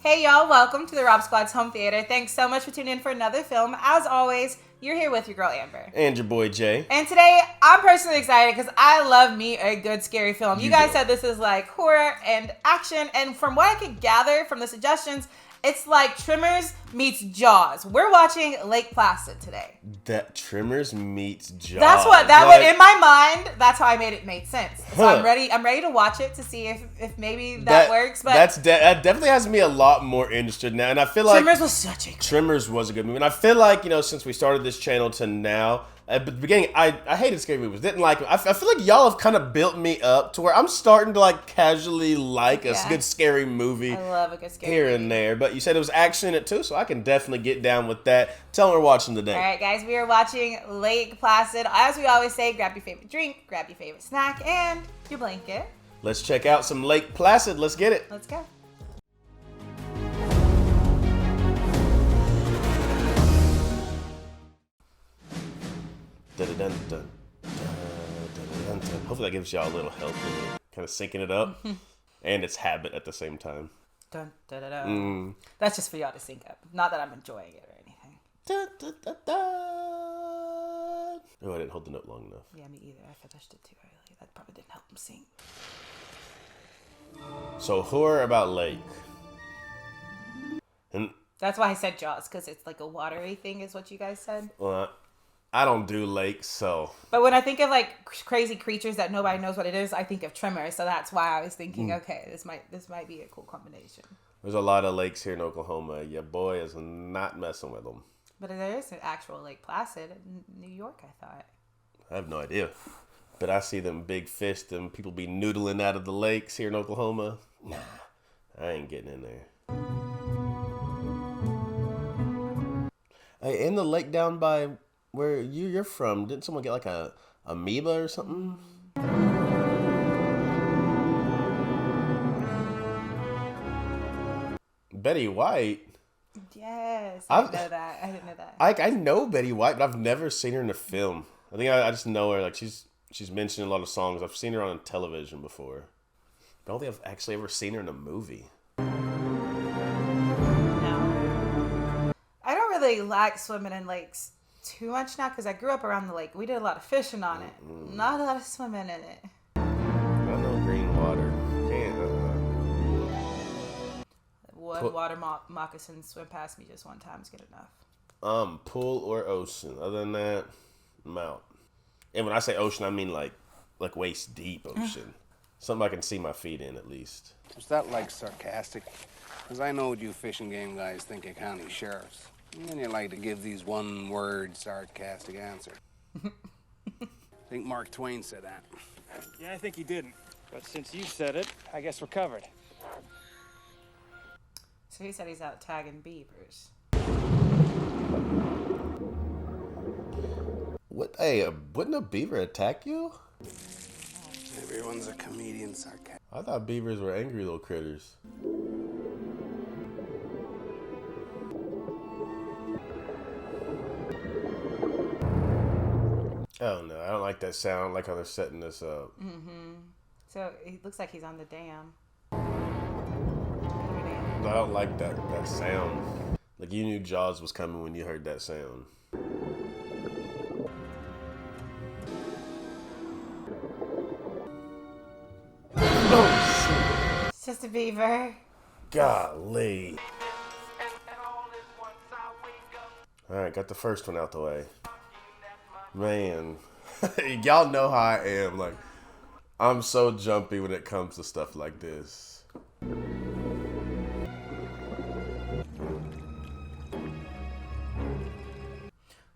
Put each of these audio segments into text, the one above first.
Hey y'all, welcome to the Rob Squad's Home Theater. Thanks so much for tuning in for another film. As always, you're here with your girl Amber. And your boy Jay. And today, I'm personally excited because I love me a good scary film. You guys said this is like horror and action, and from what I could gather from the suggestions, it's like Tremors meets Jaws. We're watching Lake Placid today. That Tremors meets Jaws. That's what would in my mind. That's how I made it make sense. So I'm ready to watch it to see if maybe that works. But that definitely has me a lot more interested now, and I feel like Tremors was a good movie, and I feel like since we started this channel to now. At the beginning, I hated scary movies. Didn't like them. I feel like y'all have kind of built me up to where I'm starting to like casually like a good scary movie. I love a good scary here movie. And there. But you said it was action in it too, so I can definitely get down with that. Tell them we're watching today. All right, guys, we are watching Lake Placid. As we always say, grab your favorite drink, grab your favorite snack, and your blanket. Let's check out some Lake Placid. Let's get it. Let's go. Hopefully that gives y'all a little help in kind of syncing it up. And it's habit at the same time. Dun, da, da, da. That's just for y'all to sync up. Not that I'm enjoying it or anything. Oh, I didn't hold the note long enough. Yeah, me either. I finished it too early. That probably didn't help him sing. So, horror about lake. And that's why I said Jaws, because it's like a watery thing is what you guys said. Well, I don't do lakes, so. But when I think of like crazy creatures that nobody knows what it is, I think of Tremors. So that's why I was thinking, okay, this might be a cool combination. There's a lot of lakes here in Oklahoma. Your boy is not messing with them. But there is an actual Lake Placid in New York, I thought. I have no idea. But I see them big fish, them people be noodling out of the lakes here in Oklahoma. Nah, I ain't getting in there. Hey, in the lake down by where you're from, didn't someone get like a amoeba or something? Betty White? Yes, I didn't know that. I know Betty White, but I've never seen her in a film. I think I just know her. Like she's mentioned in a lot of songs. I've seen her on television before. But I don't think I've actually ever seen her in a movie. No. I don't really like swimming in lakes too much now because I grew up around the lake. We did a lot of fishing on it. Not a lot of swimming in it. I know green water. Water moccasins swim past me just one time is good enough. Pool or ocean. Other than that, I'm out. And when I say ocean, I mean like waist deep ocean. Something I can see my feet in at least. Was that like sarcastic? Because I know you fishing game guys think you're county sheriffs. And then you like to give these one-word sarcastic answer. I think Mark Twain said that. Yeah, I think he didn't. But since you said it, I guess we're covered. So he said he's out tagging beavers. Wouldn't a beaver attack you? Everyone's a comedian sarcastic. I thought beavers were angry little critters. Oh no, I don't like that sound. I don't like how they're setting this up. So it looks like he's on the dam. I don't like that sound. Like you knew Jaws was coming when you heard that sound. Oh shit! It's just a beaver. Golly. Alright, got the first one out the way. Man, y'all know how I am. Like, I'm so jumpy when it comes to stuff like this.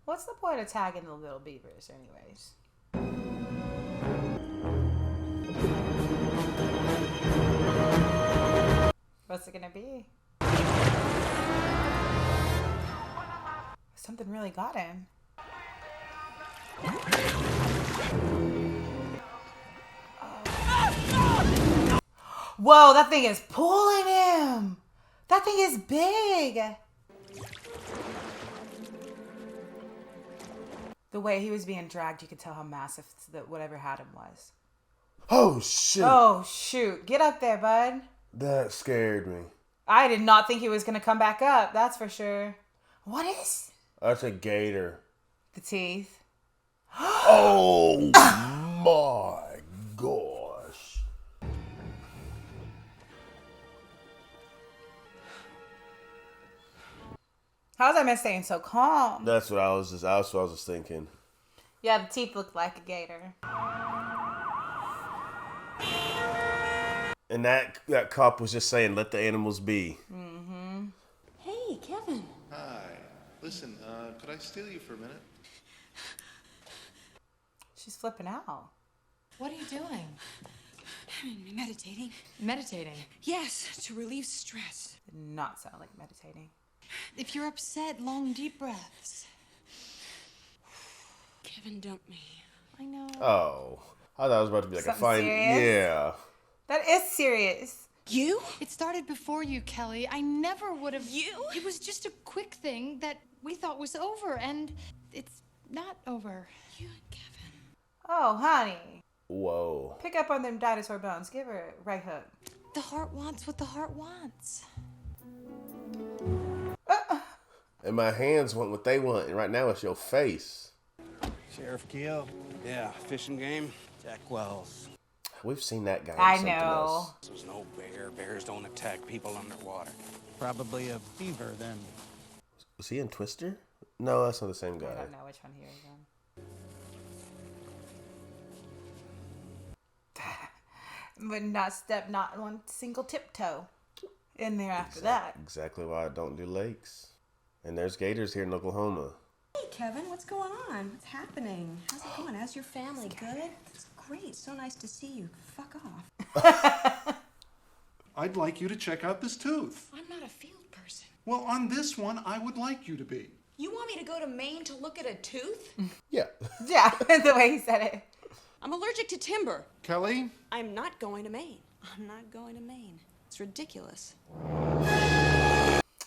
What's the point of tagging the little beavers, anyways? What's it gonna be? Something really got him. Whoa, that thing is pulling him. That thing is big. The way he was being dragged, you could tell how massive whatever had him was. Oh, shit. Oh, shoot. Get up there, bud. That scared me. I did not think he was going to come back up. That's for sure. What is? That's a gator. The teeth. Oh my gosh. How was I meant staying so calm? That's what I was just thinking. Yeah, the teeth looked like a gator. And that cop was just saying, let the animals be. Mm-hmm. Hey, Kevin. Hi. Listen, could I steal you for a minute? She's flipping out. What are you doing? Meditating. Meditating. Yes, to relieve stress. Did not sound like meditating. If you're upset, long, deep breaths. Kevin dumped me. I know. Oh. I thought it was about to be like Something a fine. serious? Yeah. That is serious. You? It started before you, Kelly. I never would have. You? It was just a quick thing that we thought was over, and it's not over. You and Kevin. Oh, honey. Whoa. Pick up on them dinosaur bones. Give her a right hook. The heart wants what the heart wants. And my hands want what they want, and right now it's your face. Sheriff Keel. Yeah, fishing game. Jack Wells. We've seen that guy. In I something know. Else. This was no bear. Bears don't attack people underwater. Probably a beaver then. Was he in Twister? No, that's not the same guy. I don't know which one he was in. Would not step not one single tiptoe in there after that. Exactly why I don't do lakes. And there's gators here in Oklahoma. Hey, Kevin, what's going on? What's happening? How's it going? How's your family? Good? It's great. So nice to see you. Fuck off. I'd like you to check out this tooth. I'm not a field person. Well, on this one, I would like you to be. You want me to go to Maine to look at a tooth? Yeah. Yeah, the way he said it. I'm allergic to timber. Kelly? I'm not going to Maine. I'm not going to Maine. It's ridiculous.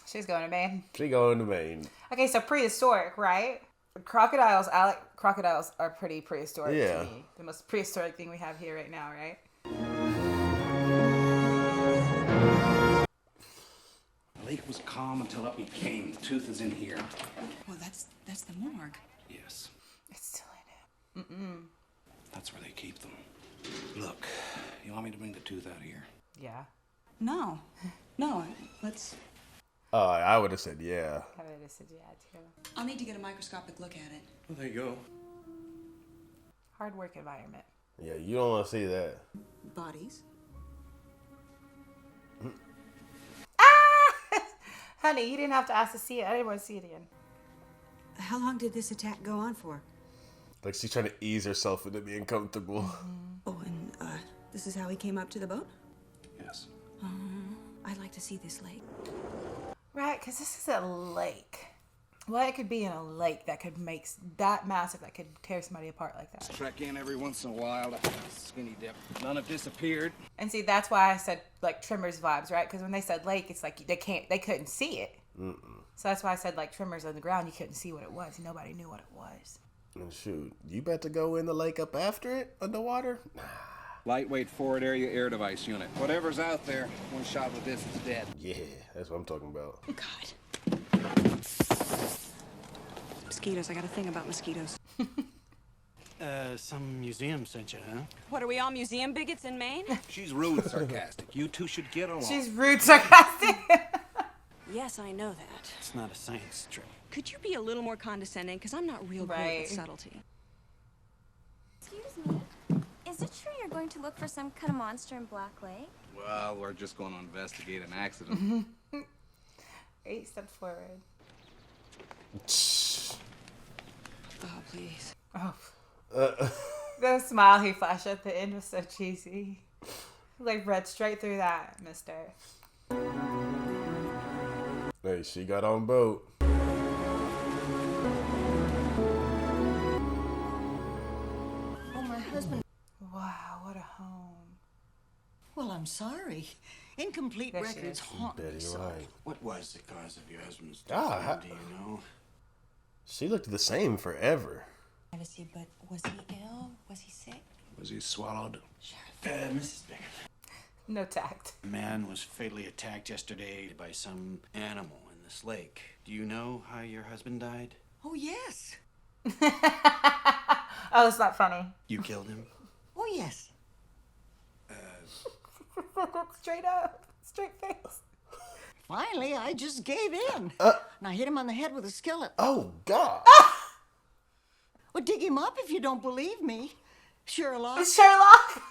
She's going to Maine. She going to Maine. Okay, so prehistoric, right? Crocodiles, crocodiles are pretty prehistoric Yeah. to me. The most prehistoric thing we have here right now, right? The lake was calm until up he came. The tooth is in here. Well, that's the morgue. Yes, It's still in it. that's where they keep them. Look, you want me to bring the tooth out here? Yeah, No. No, let's... Oh, I would have said yeah. I would have said yeah, too. I'll need to get a microscopic look at it. Well, there you go. Hard work environment. Yeah, you don't want to see that. Bodies. Honey, you didn't have to ask to see it. I didn't want to see it again. How long did this attack go on for? Like she's trying to ease herself into being comfortable. Oh, and this is how he came up to the boat? Yes. I'd like to see this lake. Right, because this is a lake. What could be in a lake that could make that massive that could tear somebody apart like that? Trek in every once in a while to skinny dip. None have disappeared. And see, that's why I said like Tremors vibes, right? Because when they said lake, it's like they couldn't see it. So that's why I said like Tremors on the ground. You couldn't see what it was. Nobody knew what it was. And shoot, you bet to go in the lake up after it underwater? Lightweight forward area air device unit. Whatever's out there, one shot with this is dead. Yeah, that's what I'm talking about. God. Mosquitoes. I got a thing about mosquitoes. Some museum sent you, huh? What, are we all museum bigots in Maine? She's rude and sarcastic. You two should get along. She's rude, sarcastic. Yes, I know that. It's not a science trip. Could you be a little more condescending? Because I'm not real great Right. with subtlety. Excuse me. Is it true you're going to look for some kind of monster in Black Lake? Well, we're just going to investigate an accident. 8 steps forward. Oh, please. Oh. The smile he flashed at the end was so cheesy. Like read straight through that, mister. Hey, she got on boat. Oh, my husband. Wow, what a home. Well, I'm sorry. Incomplete There she records is. haunt me Betty so. White. What was the cause of your husband's Ah, death, do you know? She looked the same forever. Privacy, but was he ill? Was he sick? Was he swallowed? Mrs. Baker. No tact. A man was fatally attacked yesterday by some animal in this lake. Do you know how your husband died? Oh, yes. Oh, it's not funny. You killed him? Oh, yes. Straight up. Straight face. Finally, I just gave in. And I hit him on the head with a skillet. Oh, God. Well, dig him up if you don't believe me, Sherlock. Sherlock.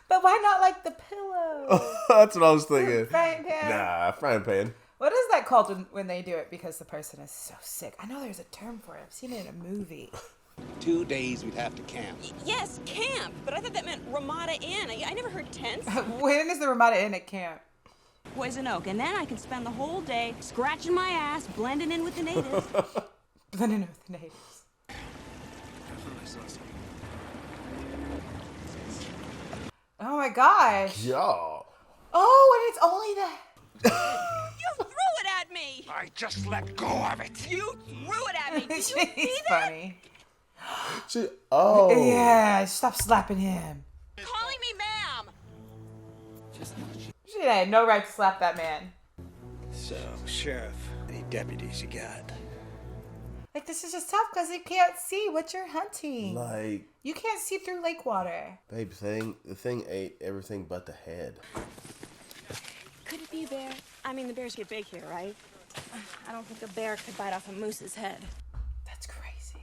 But why not like the pillow? That's what I was thinking. Frying pan. Nah, frying pan. What is that called when they do it because the person is so sick? I know there's a term for it. I've seen it in a movie. 2 days we'd have to camp. Yes, camp. But I thought that meant Ramada Inn. I never heard tents. When is the Ramada Inn at camp? Poison Oak. And then I can spend the whole day scratching my ass, blending in with the natives. Blending in with the natives. Oh my gosh. Y'all. Oh, and it's only the... You threw it at me. I just let go of it. You threw it at me. Did you see She's that? funny. Oh. Yeah, stop slapping him. Calling me ma'am. She had no right to slap that man. So, Sheriff, any deputies you got? Like, this is just tough because you can't see what you're hunting. Like, You can't see through lake water. babe, the thing ate everything but the head. Could it be a bear? I mean, the bears get big here, right? I don't think a bear could bite off a moose's head. That's crazy.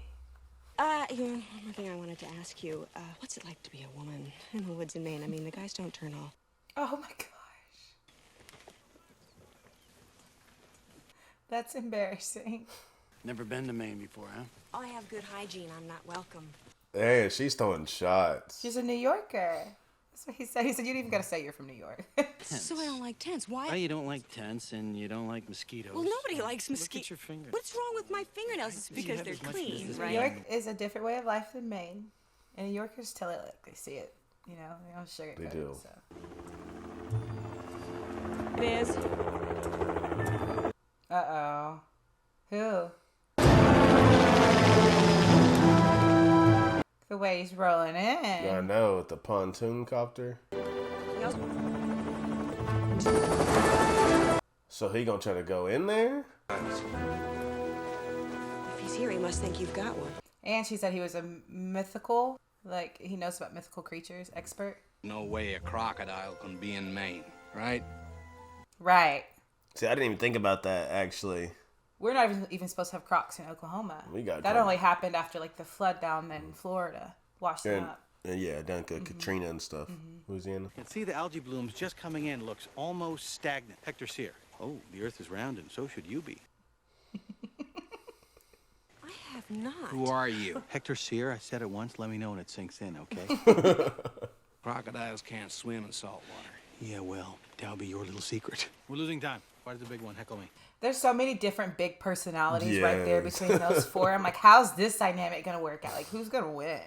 One more thing I wanted to ask you. What's it like to be a woman in the woods in Maine? I mean, the guys don't turn off. Oh my gosh. That's embarrassing. Never been to Maine before, huh? I have good hygiene. I'm not welcome. Hey, she's throwing shots. She's a New Yorker. That's what he said. He said, you don't even got to say you're from New York. So I don't like tents. Why? Why you don't like tents and you don't like mosquitoes? Well, nobody likes Look mosquitoes. at your fingers. What's wrong with my fingernails? It's You because have they're as much clean, business right? New York is a different way of life than Maine. And New Yorkers tell it like they see it. You know, they don't sugarcoat They it. do. It is. Uh-oh. Who? The way he's rolling in. I know, with the pontoon copter. So he gonna try to go in there? If he's here, he must think you've got one. And she said he was a mythical, like he knows about mythical creatures, expert. No way a crocodile can be in Maine, right? Right. See, I didn't even think about that, actually. We're not even supposed to have crocs in Oklahoma. We got that crocs. only happened after like the flood down in Florida washed them up. And yeah, down to Katrina and stuff. Louisiana. You can see the algae blooms just coming in. Looks almost stagnant. Hector's here. Oh, the earth is round and so should you be. I have not. Who are you? Hector Sear, I said it once. Let me know when it sinks in, okay? Crocodiles can't swim in salt water. Yeah, well, that'll be your little secret. We're losing time. Why does the big one heckle me? There's so many different big personalities right there Yes. between those four. I'm like, how's this dynamic gonna work out? Like, who's gonna win?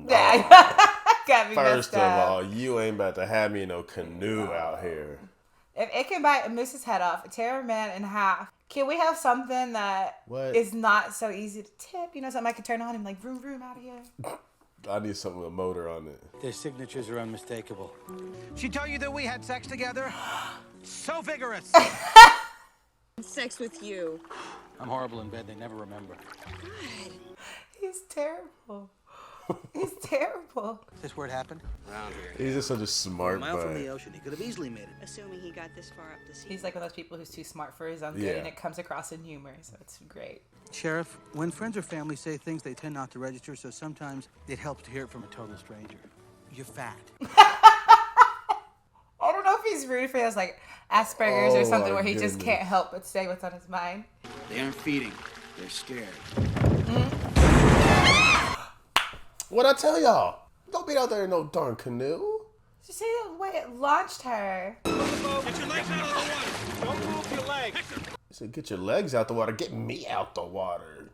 Yeah. Got me First messed of up. all, you ain't about to have me in no canoe out here. If it can bite a moose's head off, tear a man in half, can we have something that is not so easy to tip? You know, something I can turn on and like vroom vroom out of here. I need something with a motor on it. Their signatures are unmistakable. She told you that we had sex together? So vigorous. Sex with you. I'm horrible in bed. They never remember. He's terrible. He's terrible. Is this where it happened? Around here. He's just such a A smart mile from the butt. ocean. He could have easily made it. Assuming he got this far up the sea. He's like one of those people who's too smart for his own good, Yeah. and it comes across in humor, so it's great. Sheriff, when friends or family say things, they tend not to register, so sometimes it helps to hear it from a total stranger. You're fat. I don't know if he's rude for those like Asperger's or Oh, something my where he just goodness. can't help but say what's on his mind. They aren't feeding. They're scared. What'd I tell y'all? Don't be out there in no darn canoe. Did you see the way it launched her? Get your legs out of the water. Don't move your legs. He said, get your legs out the water. Get me out the water.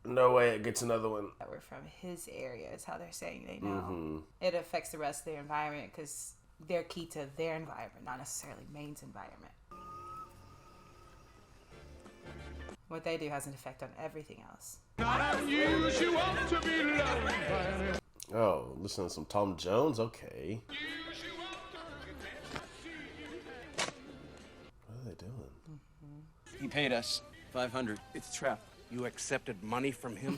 No way it gets another one. That were from his area is how they're saying they know. It affects the rest of their environment because they're key to their environment, not necessarily Maine's environment. What they do has an effect on everything else. Oh, listen to some Tom Jones? Okay. What are they doing? He paid us $500. It's a trap. You accepted money from him?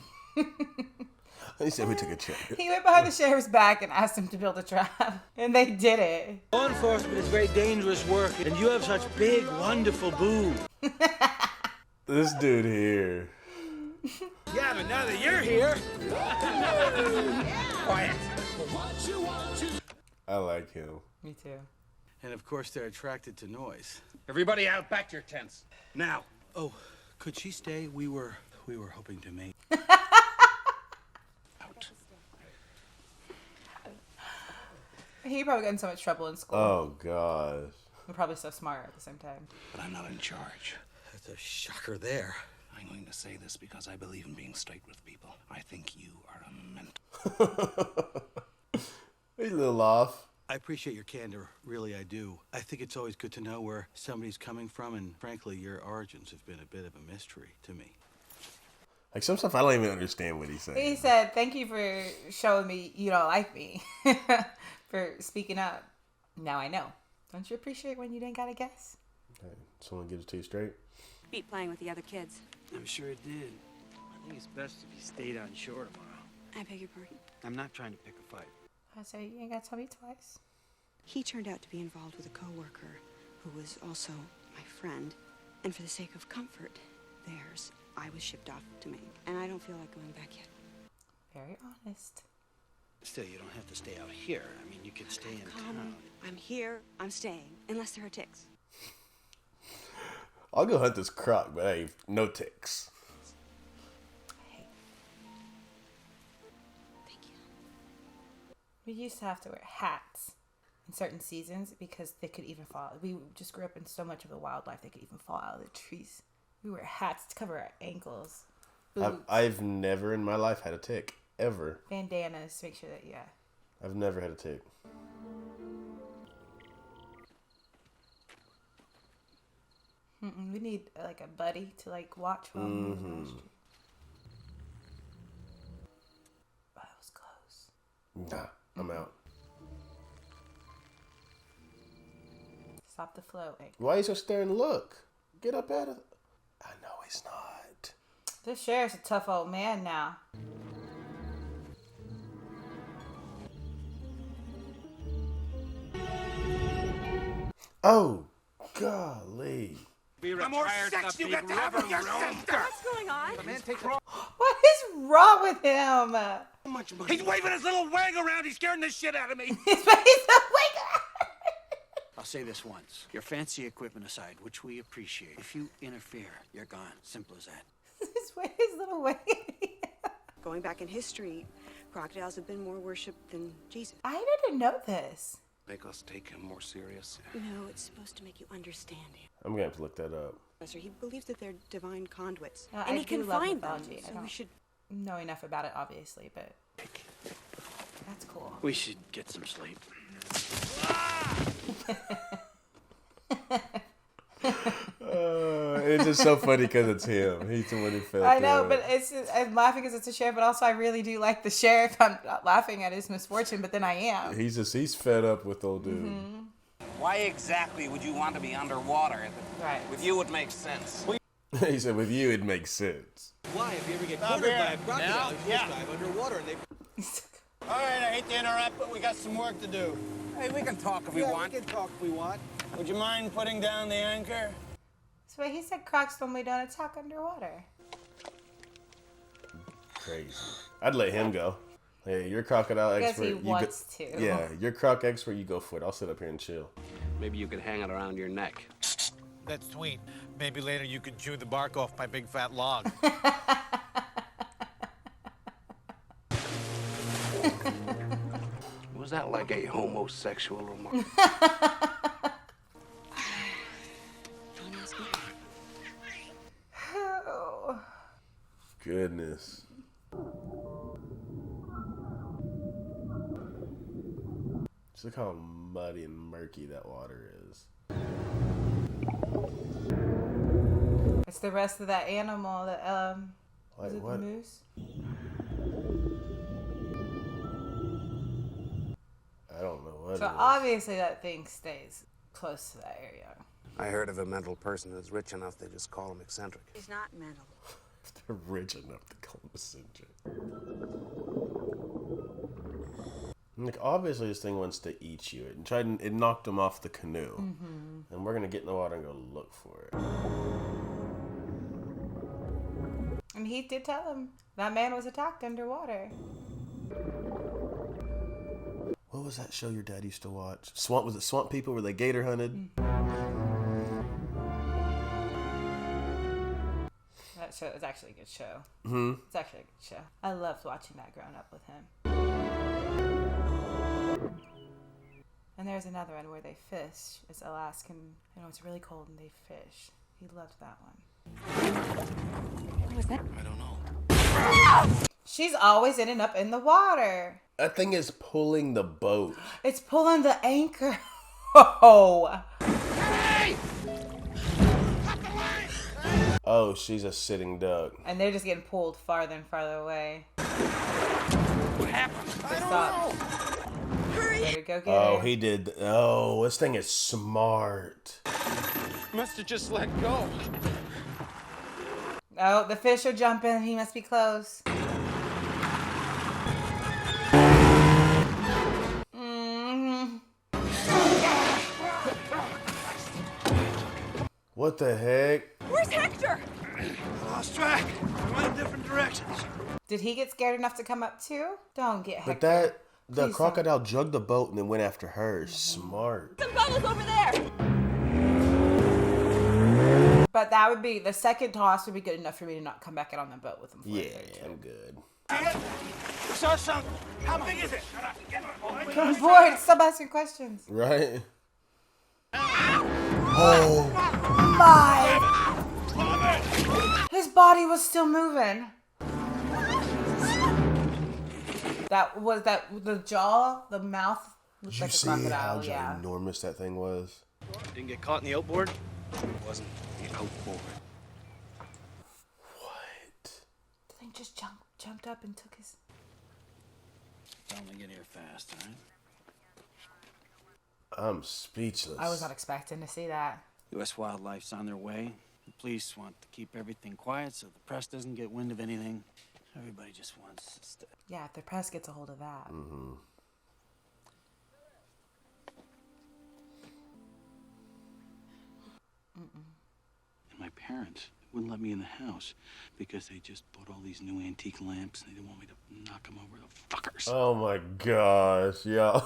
He said we took a check. He went behind the sheriff's back and asked him to build a trap. And they did it. Law enforcement is very dangerous work, and you have such big, wonderful boobs. This dude here. Yeah, but now that you're here... Quiet. I like him. Me too. And of course, they're attracted to noise. Everybody out, back to your tents. Now. Oh, could she stay? We were hoping to mate. Out. He probably got in so much trouble in school. Oh, gosh. We're probably so smart at the same time. But I'm not in charge. That's a shocker there. I'm going to say this because I believe in being straight with people. I think you are a mental. He's a little off. I appreciate your candor, really I do. I think it's always good to know where somebody's coming from, and frankly, your origins have been a bit of a mystery to me. Like, some stuff I don't even understand what he's saying. He said, thank you for showing me you don't like me. For speaking up. Now I know. Don't you appreciate when you didn't gotta guess? Okay, someone get it to you straight. Beat playing with the other kids. I'm sure it did. I think it's best if you stayed on shore tomorrow. I beg your pardon? I'm not trying to pick a fight. I say, you ain't gotta tell me twice. He turned out to be involved with a coworker who was also my friend. And for the sake of comfort, theirs, I was shipped off to Maine. And I don't feel like going back yet. Very honest. Still, you don't have to stay out here. I mean, you could stay in town. I'm here, I'm staying, unless there are ticks. I'll go hunt this croc, but hey, no ticks. We used to have to wear hats in certain seasons because they could even fall. We just grew up in so much of the wildlife, they could even fall out of the trees. We wear hats to cover our ankles. I've never in my life had a tick. Ever. Bandanas to make sure that, yeah. I've never had a tick. We need like a buddy to like watch while we move down the street. Oh, that was close. Nah, I'm out. Stop the flow. Hey. Why are you so staring? Look. Get up out of it. I know he's not. This sheriff's a tough old man now. Oh, golly. The more sex you get to have with your sister! What's going on? What is wrong with him? He's waving his little wang around. He's scaring the shit out of me. I'll say this once. Your fancy equipment aside, which we appreciate, if you interfere, you're gone. Simple as that. His little way. Going back in history, crocodiles have been more worshipped than Jesus. I didn't know this. Make us take him more serious. No, it's supposed to make you understand him. I'm going to have to look that up. Professor, he believes that they're divine conduits. I and he do can love find them. mythology. I So don't we should... know enough about it, obviously, but that's cool. We should get some sleep. It's just so funny because it's him. He's the one who fell I know, through but I'm laughing because it's a sheriff, but also I really do like the sheriff. I'm not laughing at his misfortune, but then I am. He's fed up with old dude. Mm-hmm. Why exactly would you want to be underwater? Right. With you, it makes sense. He said, with you, it makes sense. Why? If you ever get cornered by a crocodile, you just dive underwater and they... All right, I hate to interrupt, but we got some work to do. Hey, we can talk if we want. We can talk if we want. Would you mind putting down the anchor? So he said crocs normally don't attack underwater. Crazy. I'd let him go. Hey, you're a crocodile Because expert. he wants to. Yeah, you're a croc expert. You go for it. I'll sit up here and chill. Maybe you could hang it around your neck. That's sweet. Maybe later you could chew the bark off my big fat log. Was that like a homosexual remark? Don't ask me. Oh. Goodness. Just look how muddy and murky that water is. It's the rest of that animal that Like is it what? the moose? I don't know what So it is. obviously that thing stays close to that area. I heard of a mental person who's rich enough they just call him eccentric. He's not mental. They're rich enough to call him eccentric. Like, obviously this thing wants to eat you. It knocked him off the canoe. And we're gonna get in the water and go look for it. And he did tell him that man was attacked underwater. What was that show your dad used to watch? Was it Swamp People where they gator hunted? That show is actually a good show. Mm-hmm. It's actually a good show. I loved watching that growing up with him. And there's another one where they fish. It's Alaskan. It's really cold and they fish. He loved that one. What was that? I don't know. She's always ending up in the water. That thing is pulling the boat. It's pulling the anchor. Oh. Oh, she's a sitting duck. And they're just getting pulled farther and farther away. What happened? I don't know. Hurry. Better go get Oh, her. he did. Oh, this thing is smart. Must have just let go. Oh, the fish are jumping. He must be close. What the heck? Where's Hector? I lost track. I went different directions. Did he get scared enough to come up too? Don't get But Hector. the Please crocodile jugged the boat and then went after her. Smart. Some bubbles over there. But that would be, the second toss would be good enough for me to not come back out on the boat with him. Yeah, I'm good. Saw something. How big is it? I'm bored. Stop asking questions. Right? Oh. My. His body was still moving. That was the jaw, the mouth looked Did like you a see crocodile. how Yeah. ginormous that thing was? Didn't get caught in the outboard? It wasn't the outboard. What? The thing just jumped up and took his. Only get here fast, all right? I'm speechless. I was not expecting to see that. U.S. Wildlife's on their way. The police want to keep everything quiet so the press doesn't get wind of anything. Everybody just wants to... Yeah, if the press gets a hold of that. Mm-hmm. And my parents wouldn't let me in the house because they just bought all these new antique lamps and they didn't want me to knock them over, the fuckers. Oh my gosh, yeah.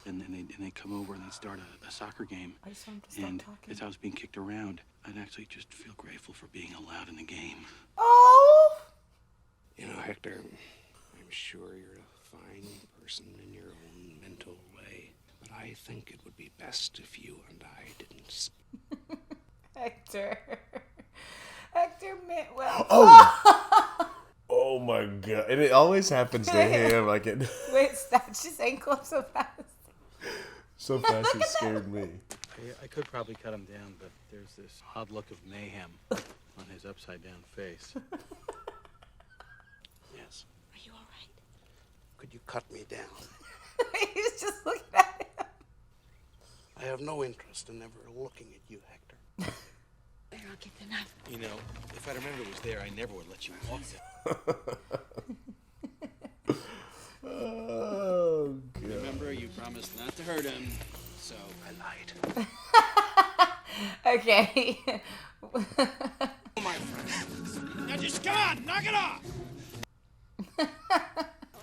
And then they'd come over and they'd start a soccer game. I just want him to stop And talking. as I was being kicked around, I'd actually just feel grateful for being allowed in the game. Oh! You know, Hector, I'm sure you're a fine person in your own mental way, but I think it would be best if you and I didn't speak. Hector meant well. Oh! Oh my god. And it always happens to him. Like it. Wait, snatched his ankle up so fast. So fast it scared me. I could probably cut him down, but there's this odd look of mayhem on his upside-down face. Yes. Are you all right? Could you cut me down? He's just looking at him. I have no interest in ever looking at you, Hector. There, I'll get the knife. You know, if I remember it was there, I never would let you walk there. Oh god. Remember, you promised not to hurt him, so I lied. Okay. My friend. Now just come on, knock it off.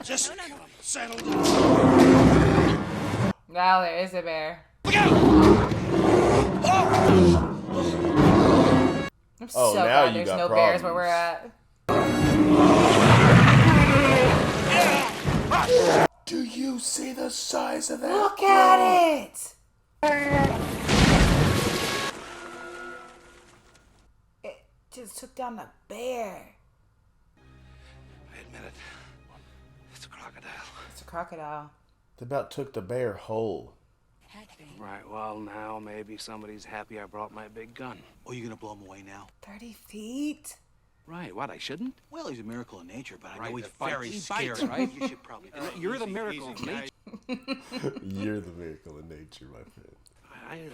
Just settle down. Now there is a bear. Look out! I'm Oh, so now glad you there's got no bears where problems. we're at. Do you see the size of that? Look at it! It just took down the bear. I admit it. It's a crocodile. It's a crocodile. It about took the bear whole. had been. Right, well, now maybe somebody's happy I brought my big gun. Oh, you gonna blow him away now? 30 feet? Right, what, I shouldn't? Well, he's a miracle of nature, but I Right, know he's the fight- very he scary, bites, right? You should probably. You're the miracle of nature. You're the miracle of nature, my friend.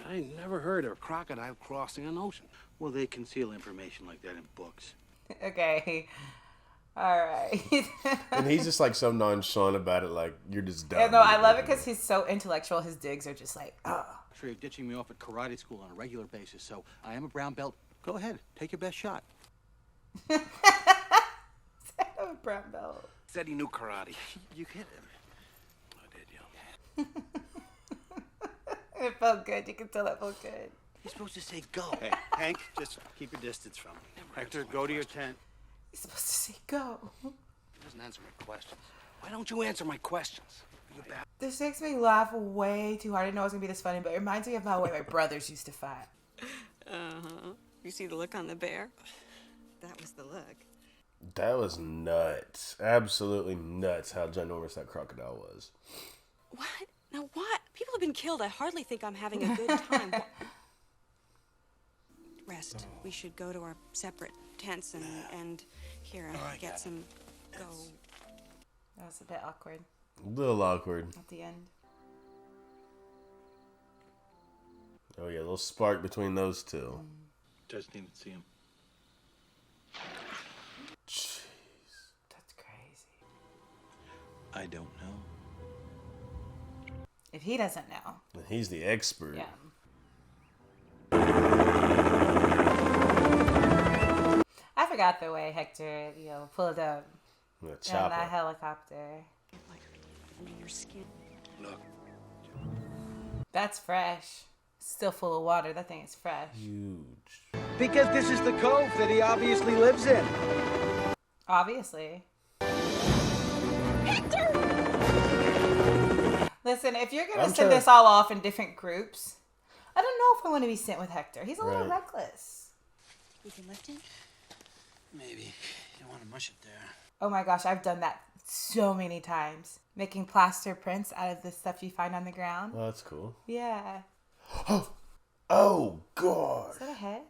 I never heard of a crocodile crossing an ocean. Well, they conceal information like that in books. Okay. All right. And he's just like so nonchalant about it, like you're just dumb. Yeah, no, I love it because he's so intellectual. His digs are just like, oh. I'm sure you're ditching me off at karate school on a regular basis, so I am a brown belt. Go ahead, take your best shot. I'm a brown belt. Said he knew karate. You hit him. I did, yeah. It felt good. You can tell it felt good. You're supposed to say go. Hey, Hank, just keep your distance from me. Hector, go to your tent. He's supposed to say go. He doesn't answer my questions. Why don't you answer my questions? You bad. This makes me laugh way too hard. I didn't know it was going to be this funny, but it reminds me of how way my brothers used to fight. Uh-huh. You see the look on the bear? That was the look. That was nuts. Absolutely nuts how ginormous that crocodile was. What? Now what? People have been killed. I hardly think I'm having a good time. Rest. We should go to our separate tents and here, get some go. That was a bit awkward A little awkward. at the end. Oh yeah, a little spark between those two. Just need to see him. Jeez. That's crazy. I don't know. If he doesn't know. And he's the expert. Yeah. I forgot the way Hector, pulled up The in chopper. that helicopter. Under your skin. Look. That's fresh. Still full of water. That thing is fresh. Huge. Because this is the cove that he obviously lives in. Obviously. Hector! Listen, if you're going to I'm send trying- this all off in different groups, I don't know if I want to be sent with Hector. He's a little Right. reckless. You can lift him? Maybe. You don't want to mush it there. Oh my gosh, I've done that so many times. Making plaster prints out of the stuff you find on the ground. Oh, that's cool. Yeah. Oh god. Is that a head?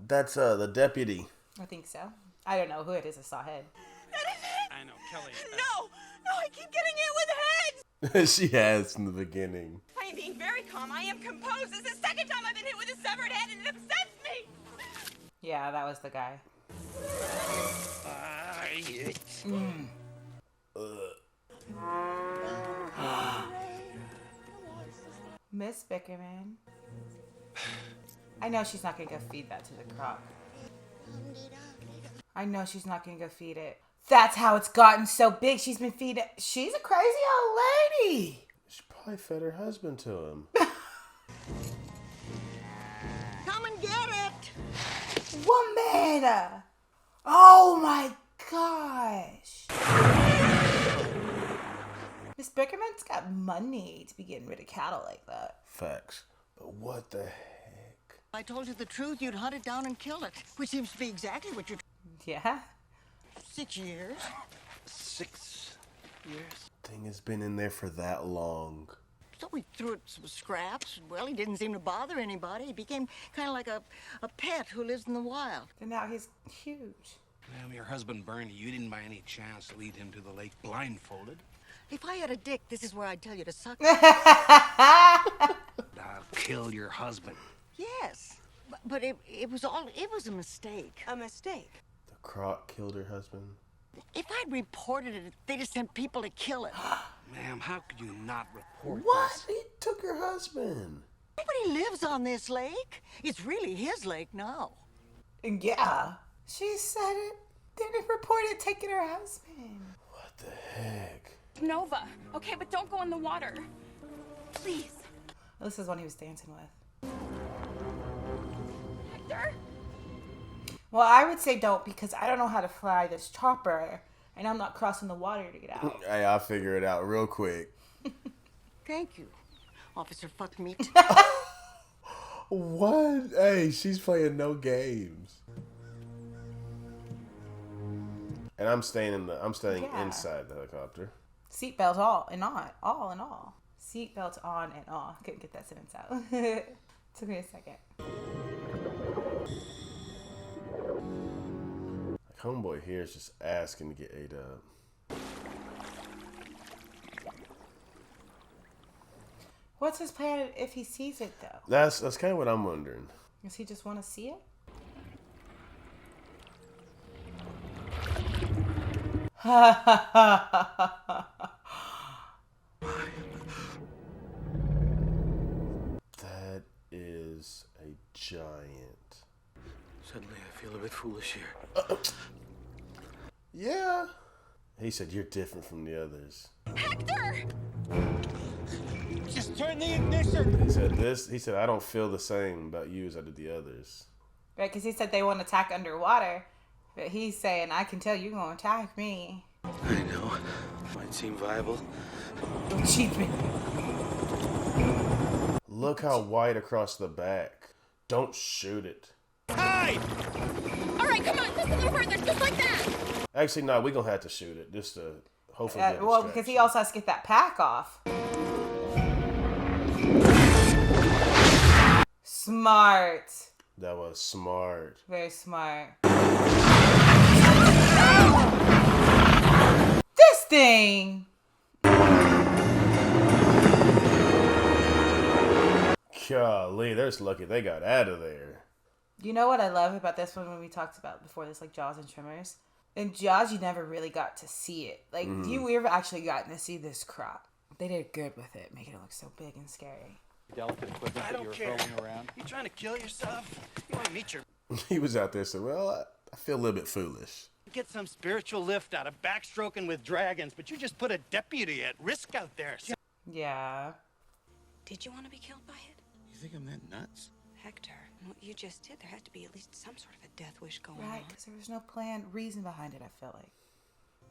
That's the deputy. I think so. I don't know who it is. I saw a head. I know, Kelly. No, I keep getting hit with heads. She has from the beginning. I am being very calm. I am composed. This is the second time I've been hit with a severed head, and it upsets me. Yeah, that was the guy. Miss Bickerman. I know she's not gonna go feed that to the croc. I know she's not gonna go feed it. That's how it's gotten so big. She's been feeding. She's a crazy old lady. She probably fed her husband to him. Come and get it! Woman! Oh my gosh. Miss Bickerman's got money to be getting rid of cattle like that. Facts. But what the heck? I told you the truth, you'd hunt it down and kill it, which seems to be exactly what you're... Yeah? 6 years. 6 years? Thing has been in there for that long. So we threw it some scraps. Well, he didn't seem to bother anybody. He became kind of like a pet who lives in the wild. And now he's huge. Well, your husband burned you. You didn't by any chance lead him to the lake blindfolded. If I had a dick, this is where I'd tell you to suck. I'll kill your husband. Yes, but it was a mistake. A mistake. The croc killed her husband. If I'd reported it, they'd have sent people to kill it. Ma'am, how could you not report What? this? He took her husband. Nobody lives on this lake. It's really his lake now. Yeah. She said it. Didn't report it taking her husband. What the heck? Nova. Okay, but don't go in the water. Please. This is one he was dancing with. Hector? Well, I would say don't because I don't know how to fly this chopper. And I'm not crossing the water to get out. Hey, I'll figure it out real quick. Thank you, Officer Fuck Meat. What? Hey, she's playing no games. And I'm staying Yeah. inside the helicopter. Seatbelt all and on. All in all. Seatbelt on and all. Couldn't get that sentence out. Took me a second. Homeboy here is just asking to get ate up. What's his plan if he sees it though? That's kind of what I'm wondering. Does he just want to see it? That is a giant. Suddenly I feel a bit foolish here. Yeah. He said you're different from the others. Hector! Just turn the ignition! He said I don't feel the same about you as I did the others. Right, because he said they want to attack underwater. But he's saying, I can tell you're going to attack me. I know. Might seem viable. Don't cheat me. Look how wide across the back. Don't shoot it. Hey! Alright, come on, just a little further, just like that! Actually, no, we're going to have to shoot it. Just to hopefully get a well, distraction. because he also has to get that pack off. Smart. That was smart. Very smart. This thing! Golly, they're just lucky they got out of there. You know what I love about this one when we talked about before this, like Jaws and Tremors? In Jaws, you never really got to see it. Like, you ever actually gotten to see this crop. They did good with it, making it look so big and scary. Delicate equipment that you were throwing around. You trying to kill yourself? You want to meet your... He was out there saying, well, I feel a little bit foolish. Get some spiritual lift out of backstroking with dragons, but you just put a deputy at risk out there. Yeah. Did you want to be killed by it? You think I'm that nuts? Hector, what you just did, there had to be at least some sort of a death wish going Right, on. because there was no reason behind it, I feel like.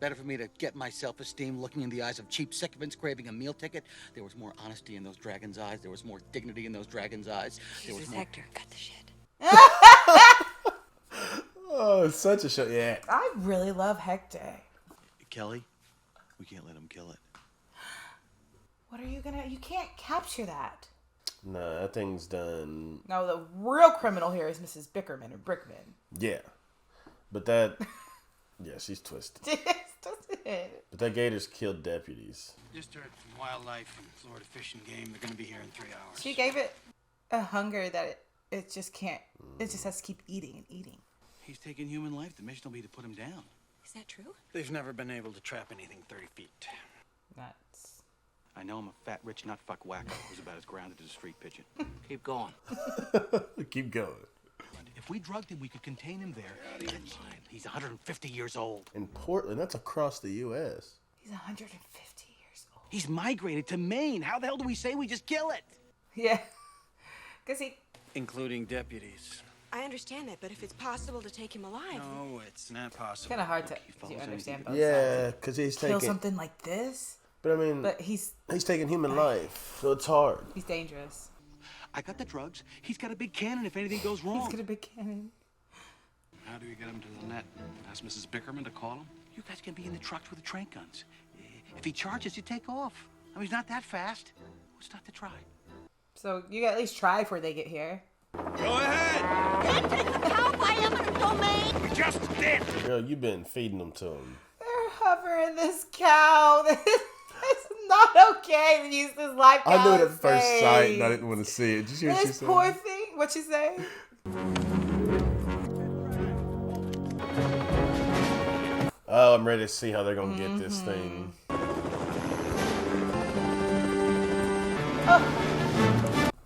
Better for me to get my self-esteem looking in the eyes of cheap sycophants craving a meal ticket. There was more honesty in those dragons' eyes. There was more dignity in those dragons' eyes. There was more... Hector, cut the shit. Oh, it's such a show. Yeah. I really love Hector. Kelly, we can't let him kill it. What are you gonna... You can't capture that. Nah, that thing's done. No, the real criminal here is Mrs. Bickerman or Brickman. Yeah. But that... Yeah, she's twisted. But that gator's killed deputies. Just heard from Wildlife and Florida Fish and Game. They're going to be here in 3 hours. She gave it a hunger that it just can't... It just has to keep eating and eating. He's taking human life. The mission will be to put him down. Is that true? They've never been able to trap anything 30 feet. Nuts. I know I'm a fat, rich, nut-fuck wacko who's about as grounded as a street pigeon. Keep going. Keep going. If we drugged him, we could contain him there. He's 150 years old. In Portland, that's across the U.S. He's 150 years old. He's migrated to Maine. How the hell do we say we just kill it? Yeah. Because he... Including deputies. I understand that, but if it's possible to take him alive... No, it's not possible. Kind of hard to understand both sides. Yeah, because he's Kill taking... something like this? But I mean... But he's taking human life, so it's hard. He's dangerous. I got the drugs. He's got a big cannon if anything goes wrong. He's got a big cannon. How do we get him to the net? Ask Mrs. Bickerman to call him? You guys can be in the trucks with the trank guns. If he charges, you take off. I mean, he's not that fast. What's not to try? So you gotta at least try before they get here. Go ahead! Can't take the cow by eminent domain! We just did! Girl, you've been feeding them to him. They're hovering this cow. It's not okay to use this live cow. I knew it at first sight and I didn't want to see it. Did you hear what she This said? poor thing. What'd she say? Oh, I'm ready to see how they're going to get this thing. Oh.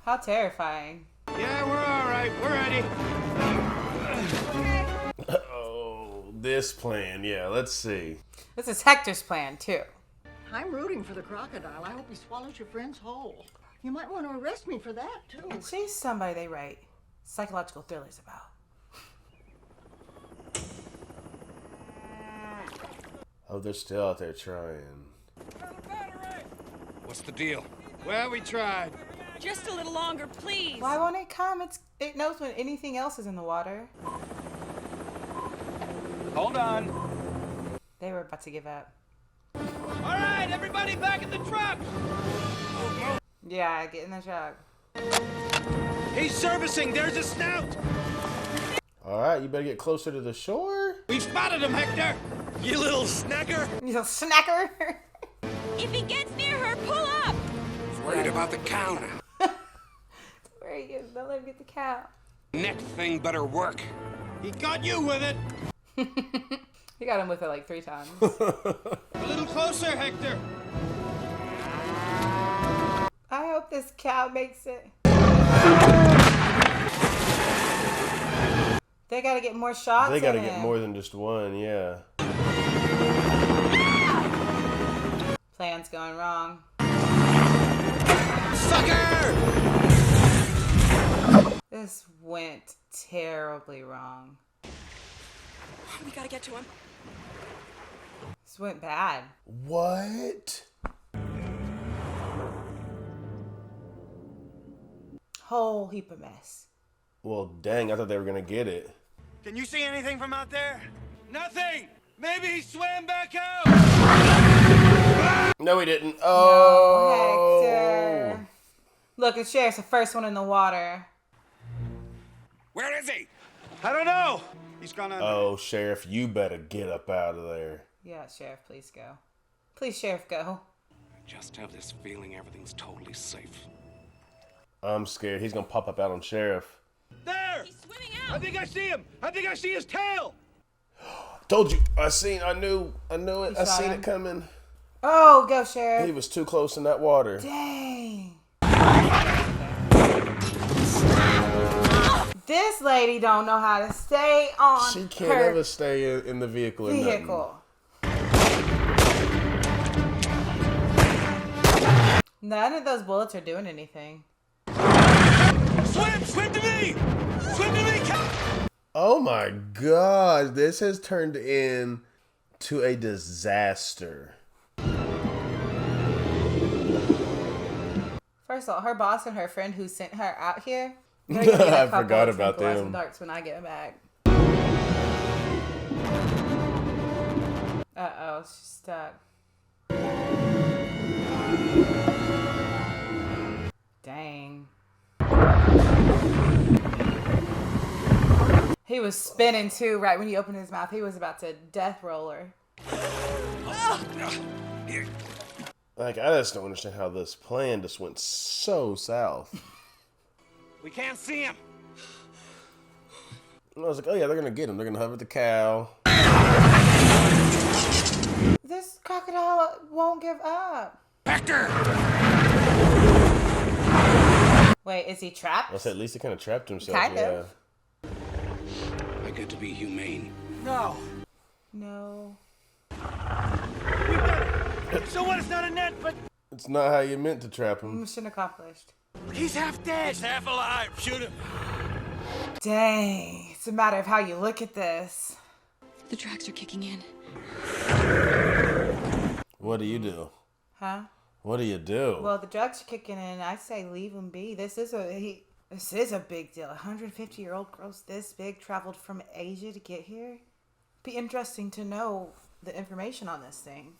How terrifying. Yeah, we're all right. We're ready. Oh, this plan. Yeah, let's see. This is Hector's plan, too. I'm rooting for the crocodile. I hope he swallows your friends whole. You might want to arrest me for that, too. She's somebody they write psychological thrillers about. Oh, they're still out there trying. What's the deal? Well, we tried. Just a little longer, please. Why won't it come? It knows when anything else is in the water. Hold on. They were about to give up. All right. right, everybody back in the truck! Yeah, get in the truck. He's servicing. There's a snout. All right, you better get closer to the shore. We spotted him, Hector. You little snacker. You little snacker. If he gets near her, pull up. He's worried about the cow now. Where he is? Don't let him get the cow. Next thing better work. He got you with it. He got him with it like 3 times. A little closer, Hector. I hope this cow makes it. They gotta get more shots. They gotta in get him. more than just one, yeah. Plan's going wrong. Sucker! This went terribly wrong. We gotta get to him. This went bad. What? Whole heap of mess. Well, dang, I thought they were gonna get it. Can you see anything from out there? Nothing. Maybe he swam back out. No, he didn't. Oh, No, Hector. Look, the sheriff's the first one in the water. Where is he? I don't know. He's gone under. Oh, Sheriff, you better get up out of there. Yeah, Sheriff, please go. Please, Sheriff, go. I just have this feeling everything's totally safe. I'm scared. He's gonna pop up out on Sheriff. There! He's swimming out. I think I see him. I think I see his tail. Told you. I knew it. I saw seen him? it coming. Oh, go, Sheriff. He was too close in that water. Dang. This lady don't know how to stay on She can't her ever stay in the vehicle. Or nothing. vehicle. None of those bullets are doing anything. Swim! Swim to me! Swim to me! Oh my God! This has turned into a disaster. First of all, her boss and her friend who sent her out here. they're gonna get a I couple forgot of about tranquilizer them. darts when I get back. Uh-oh, she's stuck. Dang. He was spinning too right when he opened his mouth. He was about to death roll her. Like, I just don't understand how this plan just went so south. We can't see him. And I was like, oh yeah, they're gonna get him. They're gonna hover the cow. This crocodile won't give up. Hector! Wait, is he trapped? I said at least he kind of trapped himself. Kind yeah. of. I get to be humane. No. No. We've done it. So what? It's not a net, but It's not how you meant to trap him. Mission accomplished. he's half dead. He's half alive. Shoot him. Dang. It's a matter of how you look at this. The tracks are kicking in. What do you do? Huh? What do you do? Well, the drugs are kicking in. I say leave him be. This is a big deal. A 150-year-old girl's this big traveled from Asia to get here. Be interesting to know the information on this thing.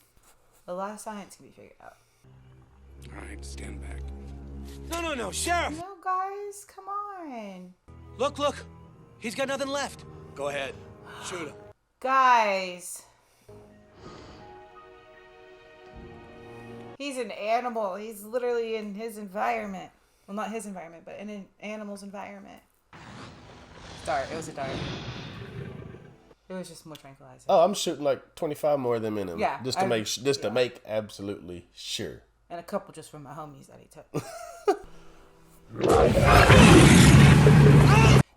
A lot of science can be figured out. All right, stand back. No, Sheriff. No, guys, come on. Look. He's got nothing left. Go ahead. Shoot him. Guys. He's an animal. He's literally in his environment. Well, not his environment, but in an animal's environment. Dart. It was a dart. It was just more tranquilizer. Oh, I'm shooting like 25 more of them in him. Yeah, Just to make absolutely sure. And a couple just from my homies that he took.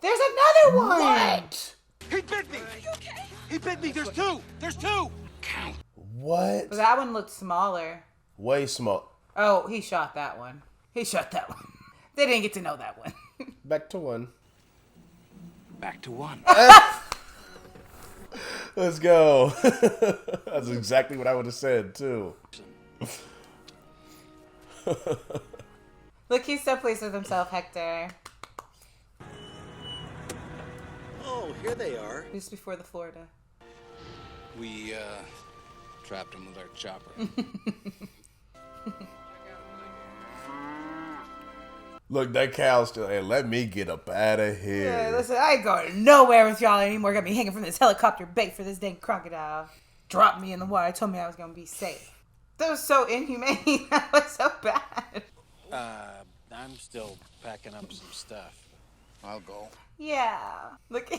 There's another one! What? He bit me. Are you okay? He bit me. There's two. Count. What? But that one looked smaller. Way small. Oh, he shot that one. They didn't get to know that one. Back to one. Back to one. Let's go. That's exactly what I would have said, too. Look, he's so pleased with himself, Hector. Oh, here they are. Just before the Florida. We, trapped him with our chopper. Look, that cow's still, hey, let me get up out of here. Yeah, listen, I ain't going nowhere with y'all anymore. Got me hanging from this helicopter bait for this dang crocodile. Dropped me in the water. Told me I was going to be safe. That was so inhumane. That was so bad. I'm still packing up some stuff. I'll go. Yeah. Look.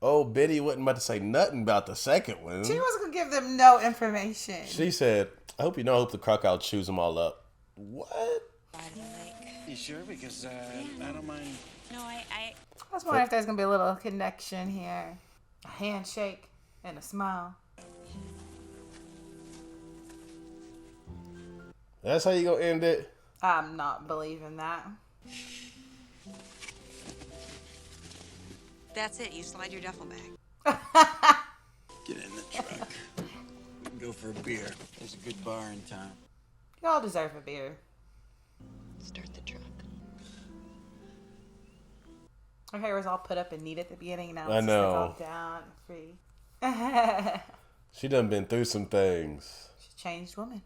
Oh, Biddy wasn't about to say nothing about the second one. She wasn't going to give them no information. She said, I hope I hope the crocodile chews them all up. What? You sure? Because I don't mind. No, I I was wondering if there's going to be a little connection here. A handshake and a smile. That's how you gonna end it? I'm not believing that. That's it. You slide your duffel bag. Get in the truck. We can go for a beer. There's a good bar in town. Y'all deserve a beer. Start the truck. Her hair was all put up and neat at the beginning. Now I it's know. just like all down and free. She done been through some things. She's a changed woman.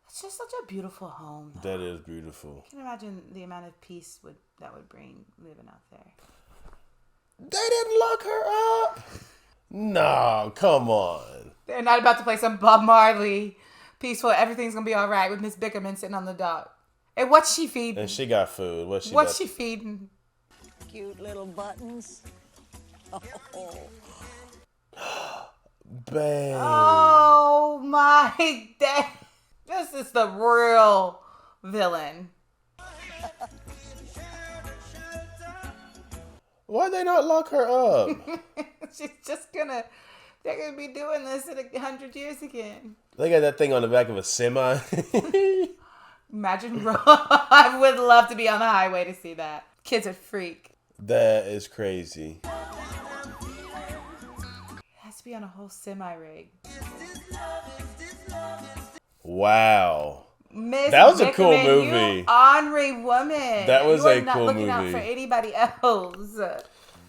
It's just such a beautiful home. Though. That is beautiful. I can imagine the amount of peace that would bring living out there. They didn't lock her up. No, come on. They're not about to play some Bob Marley peaceful. Everything's gonna be all right with Miss Bickerman sitting on the dock. And what's she feeding? And she got food. What's she feeding? Cute little buttons. Oh. Babe. Oh my day. This is the real villain. Why'd they not lock her up? She's just gonna. They're gonna be doing this in 100 years again. They got that thing on the back of a semi. Imagine, I would love to be on the highway to see that. Kids are freak. That is crazy. It has to be on a whole semi rig. Wow. Miss that was Bickerman, a cool movie. You ornery woman. That was you a are not cool looking movie. out for anybody else.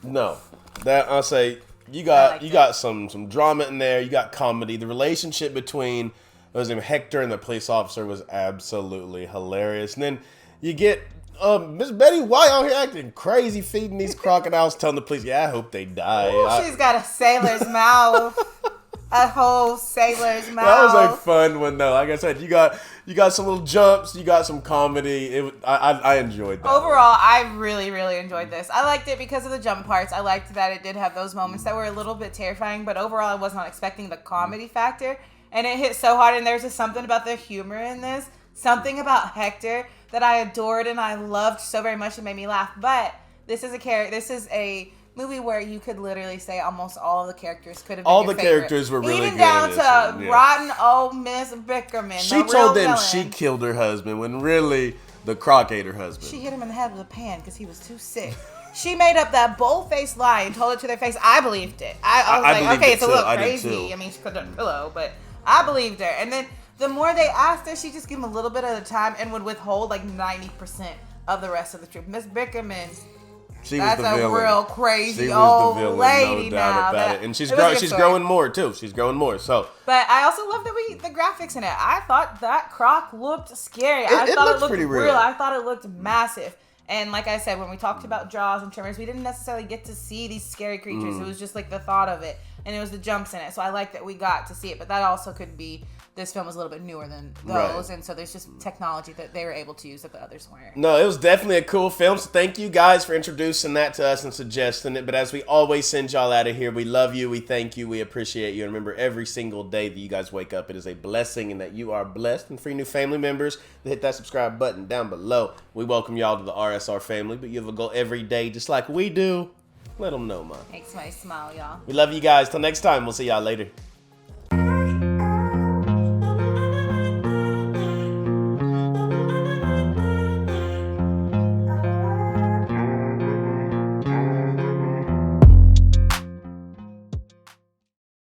No, that I'll say you got some drama in there. You got comedy. The relationship between Hector and the police officer was absolutely hilarious. And then you get Miss Betty White out here acting crazy, feeding these crocodiles, telling the police, "Yeah, I hope they die." Ooh, she's got a sailor's mouth. A whole sailor's mouth. That was a fun one though. Like I said, you got some little jumps, you got some comedy. I enjoyed that. Overall, I really, really enjoyed this. I liked it because of the jump parts. I liked that it did have those moments that were a little bit terrifying, but overall, I was not expecting the comedy factor, and it hit so hard. And there's just something about the humor in this, something about Hector that I adored and I loved so very much. It made me laugh. But this is a movie where you could literally say almost all of the characters could have been all your the favorite. characters were really even good. down in to this one, yeah. rotten old Miss Bickerman. She told them she killed her husband when really the croc ate her husband. She hit him in the head with a pan because he was too sick. She made up that bold-faced lie and told it to their face. I believed it. I was like, okay, it's a little crazy. I mean, she put it on a pillow, but I believed her. And then the more they asked her, she just gave them a little bit at a time and would withhold like 90% of the rest of the truth. Miss Bickerman. That's a real crazy old lady now. About it. And she's growing more too. She's growing more. So, but I also love the graphics in it. I thought that croc looked scary. I thought it looked pretty real. I thought it looked massive. And like I said, when we talked about Jaws and Tremors, we didn't necessarily get to see these scary creatures. It was just like the thought of it, and it was the jumps in it. So I like that we got to see it. But that also could be this film was a little bit newer than those, and so there's just technology that they were able to use that the others weren't. No, it was definitely a cool film, so thank you guys for introducing that to us and suggesting it. But as we always send y'all out of here, we love you, we thank you, we appreciate you, and remember, every single day that you guys wake up, it is a blessing and that you are blessed. And for your new family members, hit that subscribe button down below. We welcome y'all to the RSR family, but you have a goal every day just like we do. Let them know, man. Makes my smile, y'all. We love you guys. Till next time, we'll see y'all later.